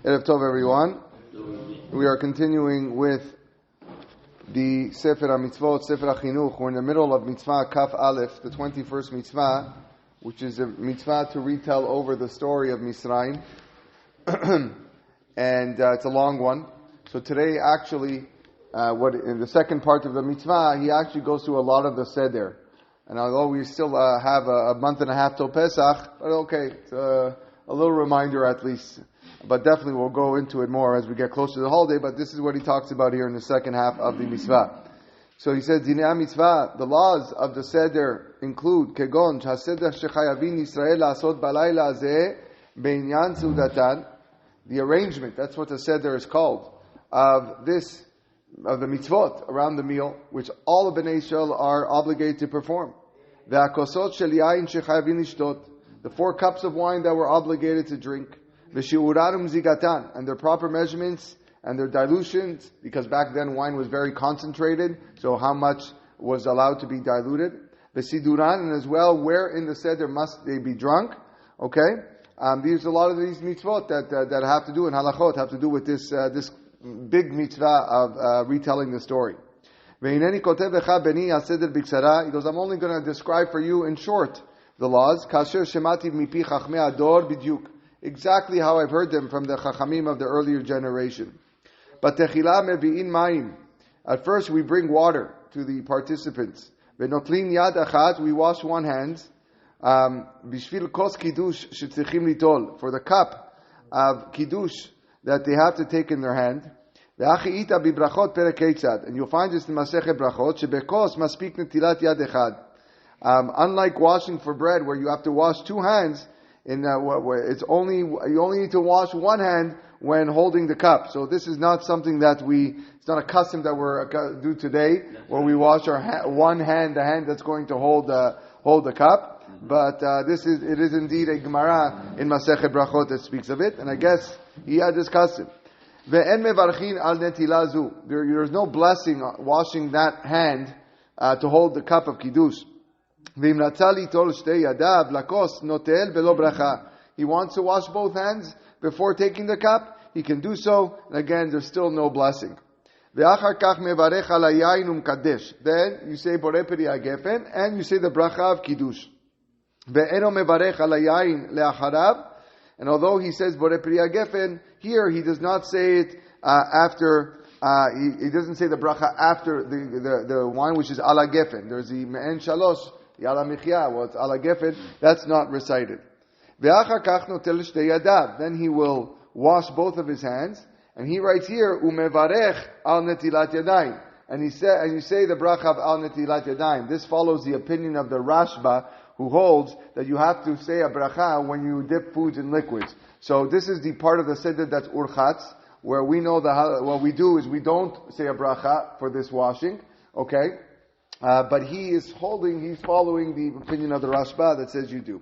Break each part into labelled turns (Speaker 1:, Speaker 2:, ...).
Speaker 1: Erev Tov, everyone. We are continuing with the Sefer HaMitzvot, Sefer HaChinuch. We're in the middle of Mitzvah Kaf Aleph, the 21st Mitzvah, which is a Mitzvah to retell over the story of Misraim. And it's a long one. So today, actually, in the second part of the Mitzvah, he actually goes through a lot of the Seder. And although we still have a month and a half till Pesach, but okay, it's a little reminder at least. But definitely we'll go into it more as we get closer to the holiday, but this is what he talks about here in the second half of the Mitzvah. So he says, Dinei Mitzvah, the laws of the Seder include, Kegon, HaSeder Shechayavin Yisrael La'asot Balayla Azeh Be'inyan Sudatan, the arrangement, that's what the Seder is called, of the mitzvot around the meal, which all of Bnei Israel are obligated to perform. Ve'akosot shel yain shechayavin lishtot, the 4 cups of wine that we're obligated to drink. Ve'shi'urarim zigatan, and their proper measurements and their dilutions, because back then wine was very concentrated, so how much was allowed to be diluted. Ve'siduran, and as well, where in the Seder must they be drunk. Okay? There's a lot of these mitzvot that have to do, and halachot have to do with this big mitzvah of retelling the story. He goes, I'm only going to describe for you in short the laws. Exactly how I've heard them from the chachamim of the earlier generation. But at first we bring water to the participants. We wash one hand. For the cup of kiddush that they have to take in their hand. And you'll find this in Masechet Brachot, unlike washing for bread, where you have to wash 2 hands, you only need to wash one hand when holding the cup. So this is not something it's not a custom that we're do today, where we wash our one hand, the hand that's going to hold the cup. But it is indeed a Gemara in Masechet Brachot that speaks of it, and I guess he had this custom. There's no blessing washing that hand to hold the cup of kiddush. He wants to wash both hands before taking the cup. He can do so, and again, there's still no blessing. Then you say Borei Peri HaGefen, and you say the bracha of kiddush. And although he says Borei Peri HaGefen, here he does not say it after. He doesn't say the bracha after the wine, which is ala gefen. There's the me'en shalosh, the ala michya. Well, it's ala gefen. That's not recited. Then he will wash both of his hands, and he writes here umevarech al netilat yadayim. And you say the bracha of al netilat yadayim. This follows the opinion of the Rashba, who holds that you have to say a bracha when you dip foods in liquids. So this is the part of the Seder that's urchatz, where we know what we do is we don't say a bracha for this washing, okay? But he's following the opinion of the Rashba that says you do.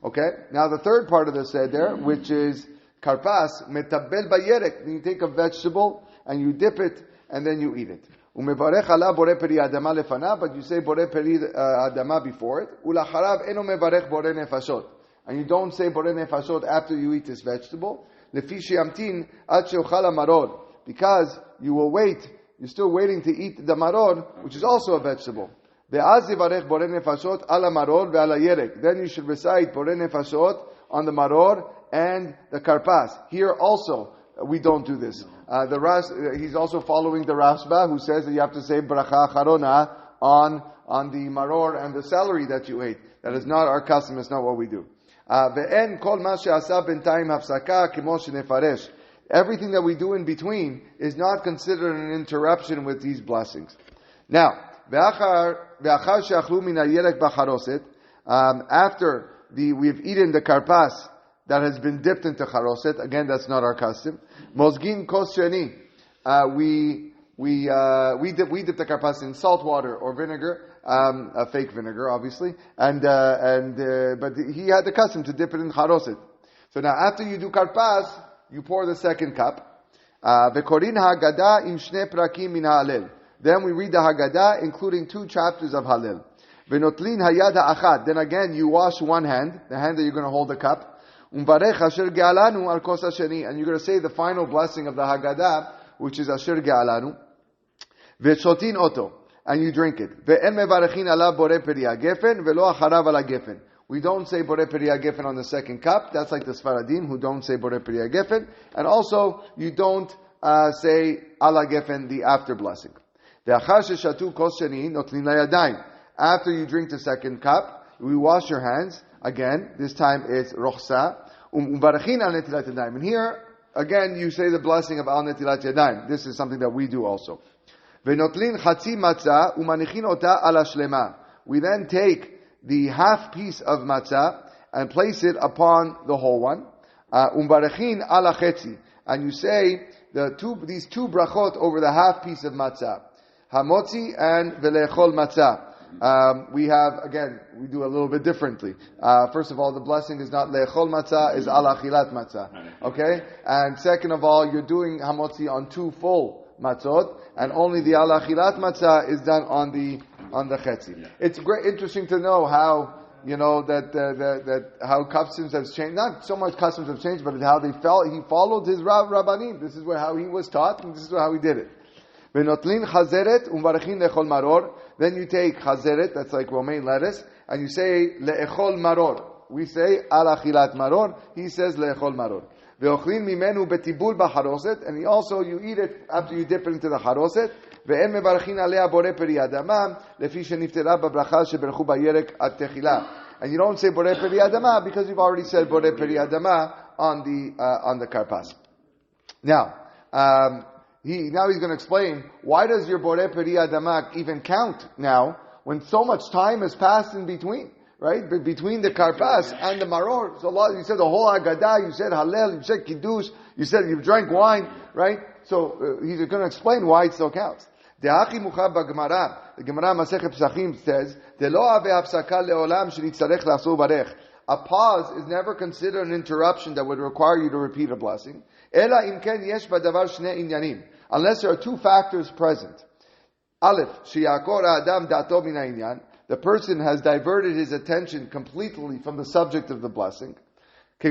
Speaker 1: Okay? Now the third part of the Seder, which is karpas, metabel bayerek, you take a vegetable and you dip it and then you eat it. Umevarech ala borei peri adama lefana, but you say borei peri adama before it. Ulacharav eno mevarech borei nefashot, and you don't say borei nefashot after you eat this vegetable. Lefi she'amtin ad she'ochal hamaror, because you will wait. You're still waiting to eat the maror, which is also a vegetable. Ve'az yivarech borei nefashot ala maror ve'ala yerek. Then you should recite borei nefashot on the maror and the karpas. Here also, we don't do this. He's also following the Rashba, who says that you have to say bracha charona on the maror and the celery that you ate. That is not our custom. It's not what we do. Ve'en kol ma she'asa b'intayim hafsaka kimo shenefaresh. Everything that we do in between is not considered an interruption with these blessings. Now, ve'achar she'achlu min hayerek b'charoset, after we've eaten the karpas that has been dipped into charoset. Again, that's not our custom. Mozgin kos sheni. We dip the karpas in salt water or vinegar, a fake vinegar, obviously. But he had the custom to dip it in charoset. So now, after you do karpas, you pour the second cup. Vekorin haggadah im shne prakim min ha'alel. Then we read the Haggadah, including 2 chapters of Hallel. Venotlin hayad ha'achad. Then again, you wash one hand, the hand that you're going to hold the cup. Umvarech asher ge'alanu al kos hasheni. And you're going to say the final blessing of the Haggadah, which is asher ge'alanu. Ve'shotin oto. And you drink it. Ve'en mevarechin alav borei peri hagefen ve'lo acharav ala gefen. We don't say borei peri hagefen on the second cup. That's like the Sfaradim who don't say borei peri hagefen. And also, you don't say ala gefen, the after blessing. Ve'achar sheshatu kos sheni notlin layadayim. After you drink the second cup, we wash your hands. Again, this time it's rochsa. U'mbarachin al netilat yadayim. And here, again, you say the blessing of al netilat yadayim. This is something that we do also. Ve'notlin chatzi matzah u'manichin ota ala shlema. We then take the half piece of matzah and place it upon the whole one. Umbarechin ala chetzi. And you say these two brachot over the half piece of matzah. Hamotzi and velechol matzah. We do a little bit differently. First of all, the blessing is not le'echol matzah, is ala achilat matzah. Okay? And second of all, you're doing hamotzi on 2 full matzot, and only the ala achilat matzah is done on the chetzi. Yeah. It's interesting to know how, that how customs have changed. Not so much customs have changed, but how he followed his rabbanim. This is how he was taught, and this is how he did it. V'notlin chazeret u'mvarachin le'echol maror. Then you take chazeret, that's like romaine lettuce, and you say le'echol maror. We say al achilat maror. He says le'echol maror. Ve'ochlin mimenu betibul b'charoset, and you eat it after you dip it into the charoset. Ve'en mevarachin alea borei peri adama lefi sheniftera b'bracha sheberchu b'yerek at techila. And you don't say borei peri adama because you've already said borei peri adama on the karpas. Now, he's going to explain why does your borei peri adama even count now when so much time has passed in between. Right? But between the karpas and the maror, so you said the whole Haggadah, you said Hallel, you said Kiddush, you said you drank wine, right? So he's going to explain why it still counts. The Gemara Masechet Pesachim says, a pause is never considered an interruption that would require you to repeat a blessing. Unless there are 2 factors present. Aleph, Adam dato min ha'inyan. The person has diverted his attention completely from the subject of the blessing. For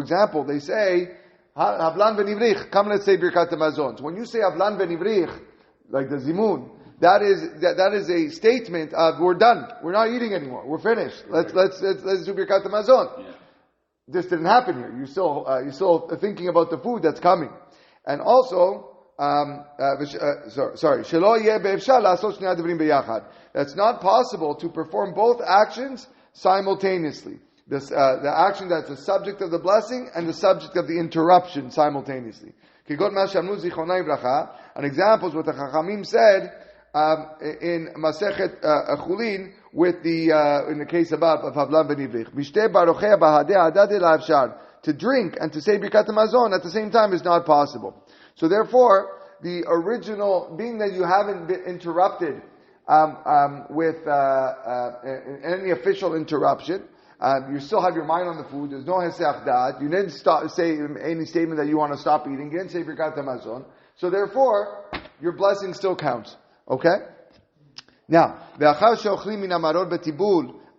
Speaker 1: example, they say, Havlan v'nivrich, come let's say Birkat HaMazon. So when you say Havlan v'nivrich, like the Zimun, that is a statement of, we're done, we're not eating anymore, we're finished, let's do Birkat HaMazon. Yeah. This didn't happen here. You're still thinking about the food that's coming. And also, that's not possible to perform both actions simultaneously. The action that's the subject of the blessing and the subject of the interruption simultaneously. An example is what the Chachamim said in Masechet Chulin with in the case of Havlan v'nivrich. To drink and to say Birkat HaMazon at the same time is not possible. So therefore, the original, being that you haven't been interrupted with any official interruption, you still have your mind on the food, there's no hesech da'at, you didn't say any statement that you want to stop eating, you didn't say Birkat HaMazon, so therefore, your blessing still counts. Okay? Now,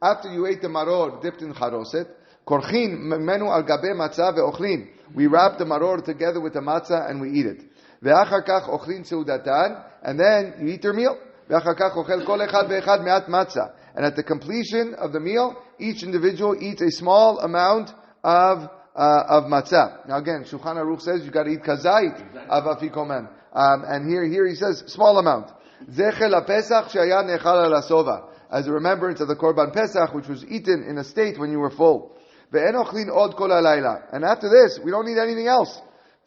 Speaker 1: after you ate the maror dipped in charoset, korchin menu al gabe matzah ve'ochlin. We wrap the maror together with the matzah and we eat it. Ve'achar kach ochlin seudatan, and then you eat your meal. Ve'achar kach ochel kol echad ve'echad me'at matzah. And at the completion of the meal, each individual eats a small amount of matzah. Now again, Shulchan Aruch says you got to eat kazait of afikomen. And here he says small amount. Zechel ha-pesach she'aya nechal al hasova, as a remembrance of the Korban Pesach, which was eaten in a state when you were full. Ve'en ochlin od kol halayla. And after this, we don't need anything else.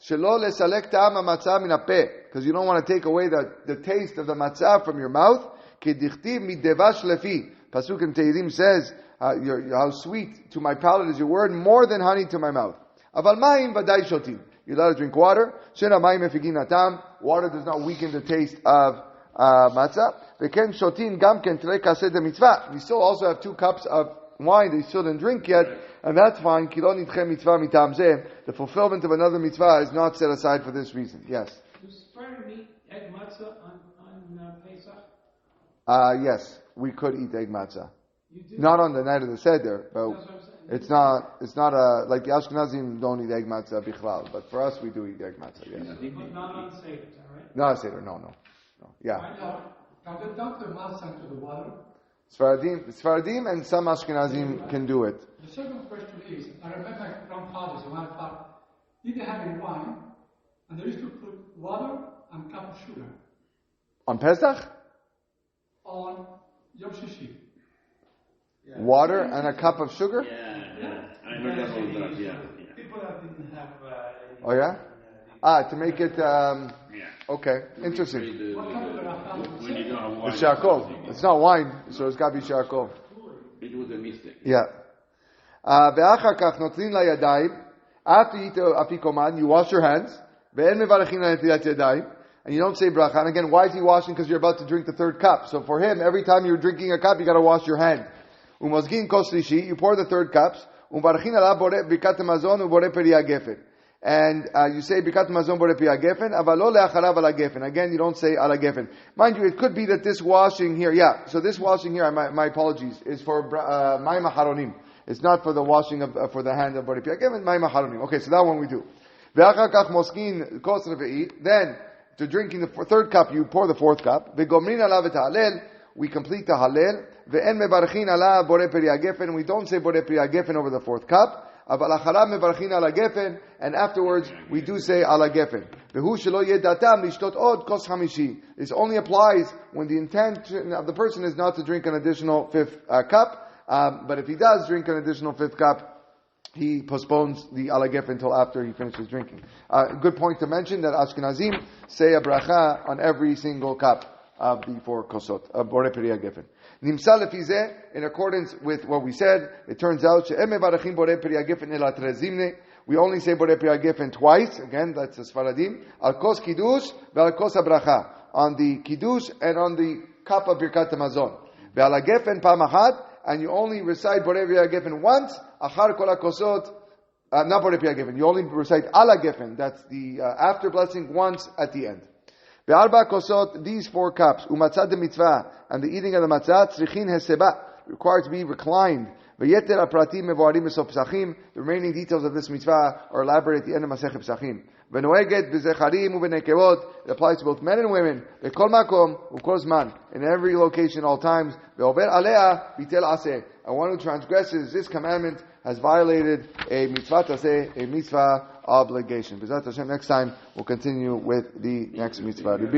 Speaker 1: Shelo lesalek ta'am ha-matzah min ha'peh, because you don't want to take away the taste of the matzah from your mouth. Kedichtiv midevash lefi. Pasuk in Tehillim says, how sweet to my palate is your word, more than honey to my mouth. Aval mayim vaday shotim. You're allowed to drink water. Shena mayim mefigin hatam. Water does not weaken the taste of matzah. Veken shotin gam ken trei kaseh de mitzvah. We still also have 2 cups of wine that you still didn't drink yet, and that's fine. Ki lo nidche mitzvah mitam zeh. The fulfillment of another mitzvah is not set aside for this reason. Yes.
Speaker 2: Was Friday meat egg matzah on Pesach?
Speaker 1: Yes, we could eat egg matzah. Not on the night of the Seder, but It's not like the Ashkenazim don't eat egg matzah bichlal, but for us we do eat egg matzah, yes.
Speaker 2: But not on Seder, is that right?
Speaker 1: Not a Seder, no. Yeah.
Speaker 3: Can they dunk the matzah into the water?
Speaker 1: Sfaradim and some Ashkenazim can do it.
Speaker 3: The second question is, I remember my grandfather's one part, did they have any wine, and they used to put water and cup of sugar
Speaker 1: On Pesach?
Speaker 3: on Yom Shishi.
Speaker 4: Yeah.
Speaker 1: Water and a cup of sugar?
Speaker 4: Yeah. I heard that all that, yeah.
Speaker 2: People that didn't have.
Speaker 1: Oh yeah? To make it,
Speaker 4: Yeah.
Speaker 1: okay, interesting.
Speaker 4: When you don't have wine.
Speaker 1: It's charcoal. It's not wine, so it's got to be charcoal.
Speaker 4: It was a mistake.
Speaker 1: Yeah. ואחר כך נוטלים לידיים, after you eat the afikoman, you wash your hands, ואין מברכים לנטילת ידיים, and you don't say bracha. And again, why is he washing? Because you're about to drink the third cup. So for him, every time you're drinking a cup, you got to wash your hand. Umazgin kos shlishi, you pour the third cups, umbarchin ala bore birkat hamazon ubore peri hagefen. And you say birkat hamazon bore peri hagefen, aval lo leacharav ala gefen. Again, you don't say ala gefen. Mind you, it could be that this washing here, so this washing here, my apologies, is for mayim haronim. It's not for the washing of for the hand of bore peri hagefen, mayim haronim. Okay, so that one we do. Ve'achar kach moskin kos reve'it. Then to drinking the third cup, you pour the fourth cup. Ve'gomrin alav et halel. We complete the halel. Ve'en mebarchin ala bore peri hagefen. We don't say bore peri hagefen over the fourth cup. Aval acharav mebarchin ala gefen. And afterwards, we do say ala gefen. Ve'hu shelo yeh datam lishtot od kos hamishi. This only applies when the intention of the person is not to drink an additional fifth cup. But if he does drink an additional fifth cup, he postpones the ala gefen until after he finishes drinking. Good point to mention that Ashkenazim say a bracha on every single cup before kosot, bore peri hagefen. Nimsa lefi zeh, in accordance with what we said, it turns out she'em mevarachim bore peri hagefen el atrezimne. We only say bore peri hagefen twice. Again, that's the Sfaradim. Al kos kiddush ve'al kos habracha, on the kiddush and on the cup of birkat hamazon. Ve'al hagefen pam achat, and you only recite bore peri hagefen once. Achar kol hakosot, not bore peri hagefen. You only recite ala gefen. That's the after blessing once at the end. Be'arba kosot, these 4 cups, umatzah de mitzvah, and the eating of the matzah, tzrichin heseba, required to be reclined. Ve'yeter apratim mevoarim esof psachim, the remaining details of this mitzvah are elaborated at the end of Masechet Psachim. Ve'noeget b'zecharim u'v'nekevot, it applies to both men and women. Ve'kol makom u'kol zman, in every location, all times. Ve'over alea bitel aseh, and one who transgresses this commandment has violated a mitzvah taseh, a mitzvah obligation. B'ezrat Hashem, next time we'll continue with the next mitzvah.